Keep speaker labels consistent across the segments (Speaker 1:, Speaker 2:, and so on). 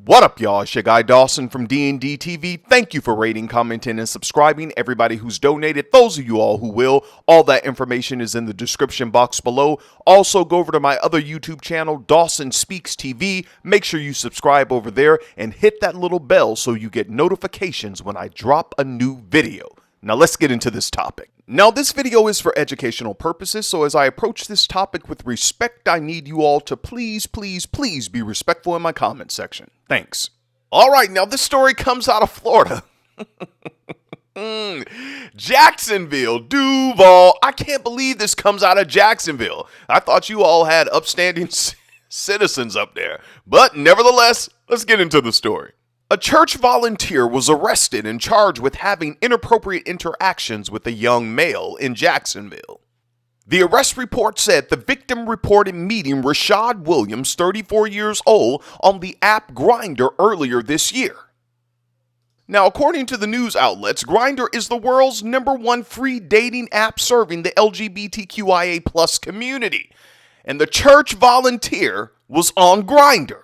Speaker 1: What up, y'all? It's your guy Dawson from D&D TV. Thank you for rating, commenting, and subscribing. Everybody who's donated, those of you all who will, all that information is in the description box below. Also, go over to my other YouTube channel, Dawson Speaks TV. Make sure you subscribe over there and hit that little bell so you get notifications when I drop a new video. Now let's get into this topic. Now this video is for educational purposes, so as I approach this topic with respect, I need you all to please be respectful in my comment section. Thanks. Alright, now this story comes out of Florida. Jacksonville, Duval. I can't believe this comes out of Jacksonville. I thought you all had upstanding citizens up there. But nevertheless, let's get into the story. A church volunteer was arrested and charged with having inappropriate interactions with a young male in Jacksonville. The arrest report said the victim reported meeting Rashad Williams, 34 years old, on the app Grindr earlier this year. Now, according to the news outlets, Grindr is the world's #1 free dating app serving the LGBTQIA+ community, and the church volunteer was on Grindr.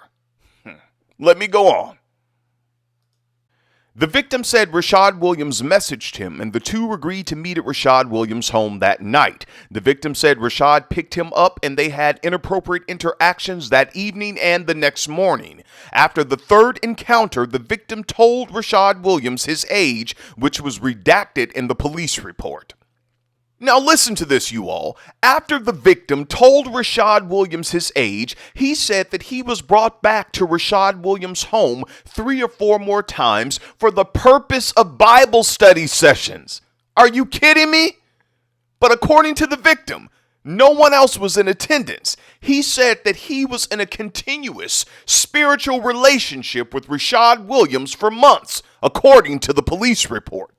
Speaker 1: Let me go on. The victim said Rashad Williams messaged him, and the two agreed to meet at Rashad Williams' home that night. The victim said Rashad picked him up, and they had inappropriate interactions that evening and the next morning. After the third encounter, the victim told Rashad Williams his age, which was redacted in the police report. Now listen to this, you all. After the victim told Rashad Williams his age, he said that he was brought back to Rashad Williams' home 3 or 4 more times for the purpose of Bible study sessions. Are you kidding me? But according to the victim, no one else was in attendance. He said that he was in a continuous spiritual relationship with Rashad Williams for months, according to the police report.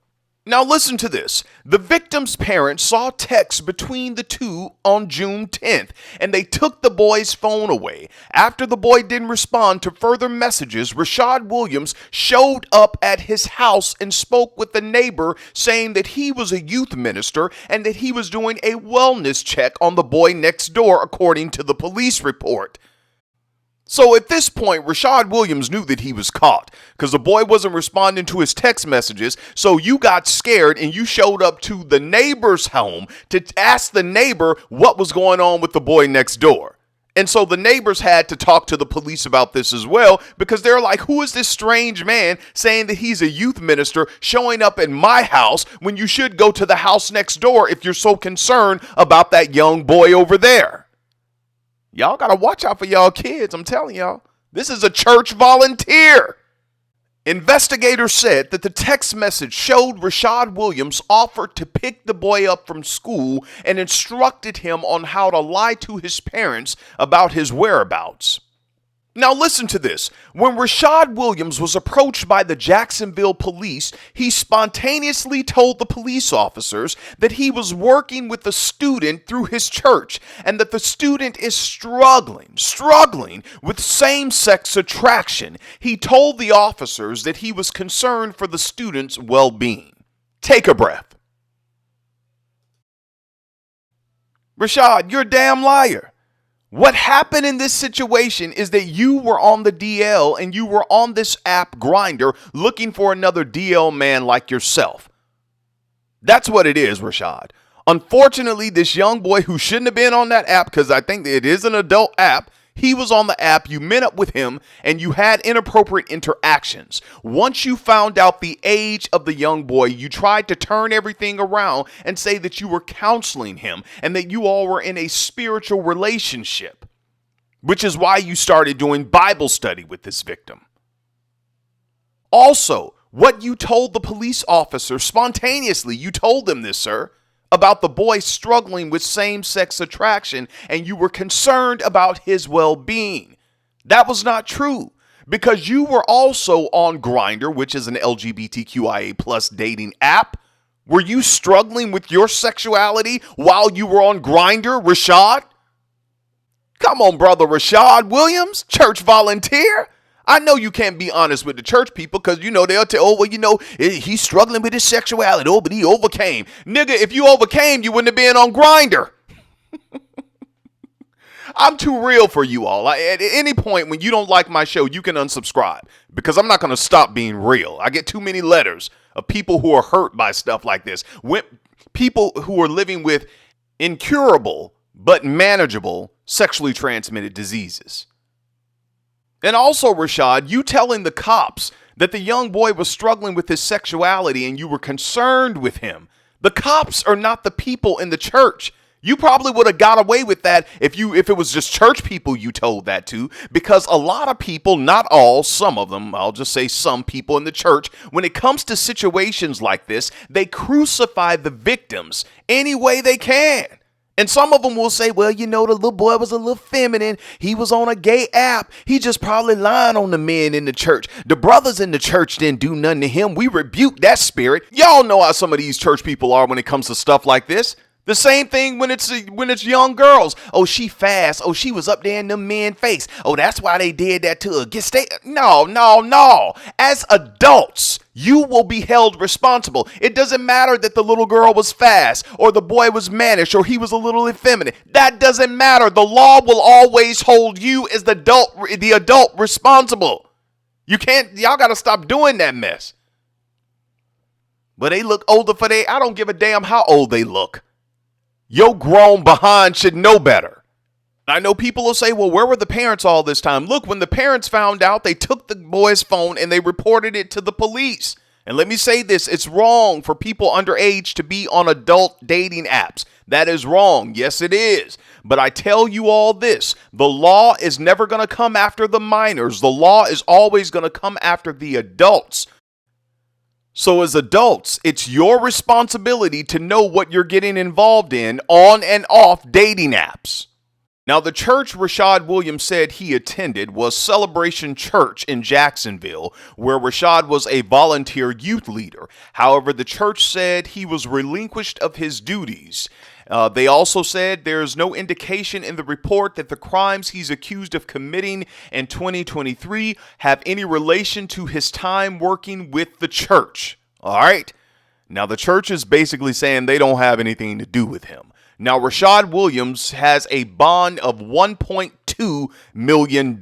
Speaker 1: Now listen to this. The victim's parents saw texts between the two on June 10th, and they took the boy's phone away. After the boy didn't respond to further messages, Rashad Williams showed up at his house and spoke with the neighbor, saying that he was a youth minister and that he was doing a wellness check on the boy next door, according to the police report. So at this point, Rashad Williams knew that he was caught because the boy wasn't responding to his text messages. So you got scared and you showed up to the neighbor's home to ask the neighbor what was going on with the boy next door. And so the neighbors had to talk to the police about this as well, because they're like, who is this strange man saying that he's a youth minister showing up in my house when you should go to the house next door if you're so concerned about that young boy over there? Y'all gotta watch out for y'all kids, I'm telling y'all. This is a church volunteer. Investigators said that the text message showed Rashad Williams offered to pick the boy up from school and instructed him on how to lie to his parents about his whereabouts. Now listen to this. When Rashad Williams was approached by the Jacksonville police, he spontaneously told the police officers that he was working with a student through his church and that the student is struggling with same-sex attraction. He told the officers that he was concerned for the student's well-being. Take a breath. Rashad, you're a damn liar. What happened in this situation is that you were on the DL and you were on this app Grindr looking for another DL man like yourself. That's what it is, Rashad. Unfortunately, this young boy who shouldn't have been on that app, because I think it is an adult app, he was on the app, you met up with him, and you had inappropriate interactions. Once you found out the age of the young boy, you tried to turn everything around and say that you were counseling him and that you all were in a spiritual relationship, which is why you started doing Bible study with this victim. Also, what you told the police officer spontaneously, you told them this, sir, about the boy struggling with same-sex attraction, and you were concerned about his well-being. That was not true, because you were also on Grindr, which is an LGBTQIA+ dating app. Were you struggling with your sexuality while you were on Grindr, Rashad? Come on, brother Rashad Williams, church volunteer. I know you can't be honest with the church people because, they'll tell, oh, well, he's struggling with his sexuality. Oh, but he overcame. Nigga, if you overcame, you wouldn't have been on Grindr. I'm too real for you all. At any point when you don't like my show, you can unsubscribe because I'm not going to stop being real. I get too many letters of people who are hurt by stuff like this. People who are living with incurable but manageable sexually transmitted diseases. And also, Rashad, you telling the cops that the young boy was struggling with his sexuality and you were concerned with him. The cops are not the people in the church. You probably would have got away with that if it was just church people you told that to, because a lot of people, not all, some of them, I'll just say some people in the church, when it comes to situations like this, they crucify the victims any way they can. And some of them will say, well, the little boy was a little feminine. He was on a gay app. He just probably lying on the men in the church. The brothers in the church didn't do nothing to him. We rebuke that spirit. Y'all know how some of these church people are when it comes to stuff like this. The same thing when it's young girls. Oh, she fast. Oh, she was up there in the men's face. Oh, that's why they did that to her. No. As adults, you will be held responsible. It doesn't matter that the little girl was fast or the boy was mannish or he was a little effeminate. That doesn't matter. The law will always hold you as the adult responsible. Y'all got to stop doing that mess. But they look older I don't give a damn how old they look. Your grown behind should know better. I know people will say, well, where were the parents all this time? Look, when the parents found out, they took the boy's phone and they reported it to the police. And let me say this, it's wrong for people underage to be on adult dating apps. That is wrong. Yes, it is. But I tell you all this, the law is never going to come after the minors. The law is always going to come after the adults. So as adults, it's your responsibility to know what you're getting involved in on and off dating apps. Now, the church Rashad Williams said he attended was Celebration Church in Jacksonville, where Rashad was a volunteer youth leader. However, the church said he was relinquished of his duties. They also said there's no indication in the report that the crimes he's accused of committing in 2023 have any relation to his time working with the church. All right. Now, the church is basically saying they don't have anything to do with him. Now, Rashad Williams has a bond of $1.2 million,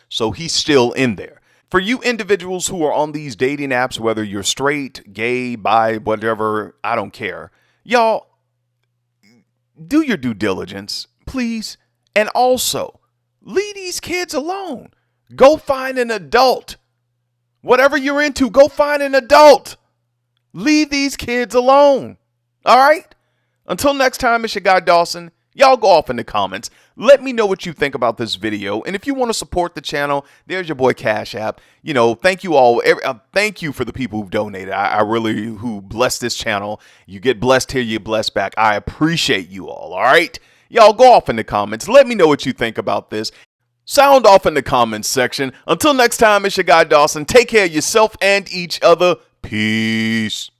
Speaker 1: so he's still in there. For you individuals who are on these dating apps, whether you're straight, gay, bi, whatever, I don't care. Y'all, do your due diligence, please. And also, leave these kids alone. Go find an adult. Whatever you're into, go find an adult. Leave these kids alone. All right? Until next time, it's your guy Dawson. Y'all go off in the comments. Let me know what you think about this video. And if you want to support the channel, there's your boy Cash App. Thank you all. Thank you for the people who've donated. I really, who bless this channel. You get blessed here, you blessed back. I appreciate you all right? Y'all go off in the comments. Let me know what you think about this. Sound off in the comments section. Until next time, it's your guy Dawson. Take care of yourself and each other. Peace.